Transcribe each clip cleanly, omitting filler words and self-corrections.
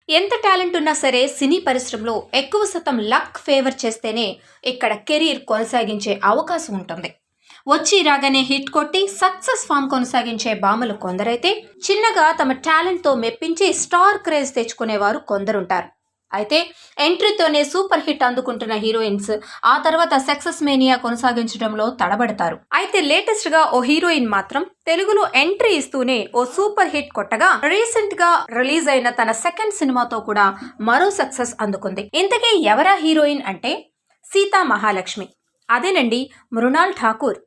ఎంత టాలెంట్ ఉన్నా సరే సినీ పరిశ్రమలో ఎక్కువ శాతం లక్ ఫేవర్ చేస్తేనే ఇక్కడ కెరీర్ కొనసాగించే అవకాశం ఉంటుంది. వచ్చి రాగానే హిట్ కొట్టి సక్సెస్ ఫామ్ కొనసాగించే భామలు కొందరైతే, చిన్నగా తమ టాలెంట్తో మెప్పించి స్టార్ క్రేజ్ తెచ్చుకునేవారు కొందరుంటారు. అయితే ఎంట్రీతోనే సూపర్ హిట్ అందుకుంటున్న హీరోయిన్స్ ఆ తర్వాత సక్సెస్ మేనియా కొనసాగించడంలో తడబడతారు. అయితే లేటెస్ట్ గా ఓ హీరోయిన్ మాత్రం తెలుగులో ఎంట్రీ ఇస్తూనే ఓ సూపర్ హిట్ కొట్టగా, రీసెంట్ గా రిలీజ్ అయిన తన సెకండ్ సినిమాతో కూడా మరో సక్సెస్ అందుకుంది. ఇంతకీ ఎవరా హీరోయిన్ అంటే సీతా మహాలక్ష్మి. అదేనండి, మృణాల్ ఠాకూర్.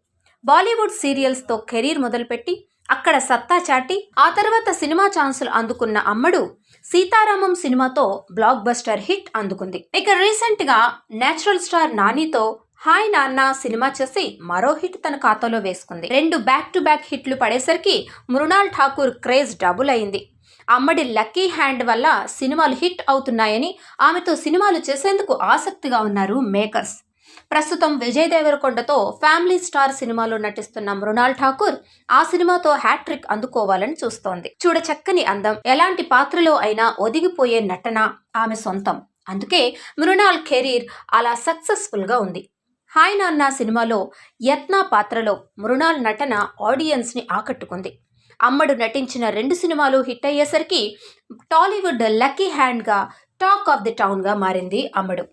బాలీవుడ్ సీరియల్స్ తో కెరీర్ మొదలుపెట్టి అక్కడ సత్తా చాటి ఆ తర్వాత సినిమా ఛాన్సులు అందుకున్న అమ్మడు సీతారామం సినిమాతో బ్లాక్ బస్టర్ హిట్ అందుకుంది. ఇక రీసెంట్ గా నేచురల్ స్టార్ నానితో హాయ్ నాన్న సినిమా చేసి మరో హిట్ తన ఖాతాలో వేసుకుంది. 2 బ్యాక్ టు బ్యాక్ హిట్లు పడేసరికి మృణాల్ ఠాకూర్ క్రేజ్ డబుల్ అయింది. అమ్మడి లక్కీ హ్యాండ్ వల్ల సినిమాలు హిట్ అవుతున్నాయని, ఆమెతో సినిమాలు చేసేందుకు ఆసక్తిగా ఉన్నారు మేకర్స్. ప్రస్తుతం విజయ్ దేవరకొండతో ఫ్యామిలీ స్టార్ సినిమాలో నటిస్తున్న మృణాల్ ఠాకూర్ ఆ సినిమాతో హ్యాట్రిక్ అందుకోవాలని చూస్తోంది. చూడచక్కని అందం, ఎలాంటి పాత్రలో అయినా ఒదిగిపోయే నటన ఆమె సొంతం. అందుకే మృణాల్ కెరీర్ అలా సక్సెస్ఫుల్ గా ఉంది. హాయ్ నాన్న సినిమాలో యత్న పాత్రలో మృణాల్ నటన ఆడియన్స్ ని ఆకట్టుకుంది. అమ్మడు నటించిన 2 సినిమాలు హిట్ అయ్యేసరికి టాలీవుడ్ లక్కీ హ్యాండ్ గా టాక్ ఆఫ్ ది టౌన్ గా మారింది అమ్మడు.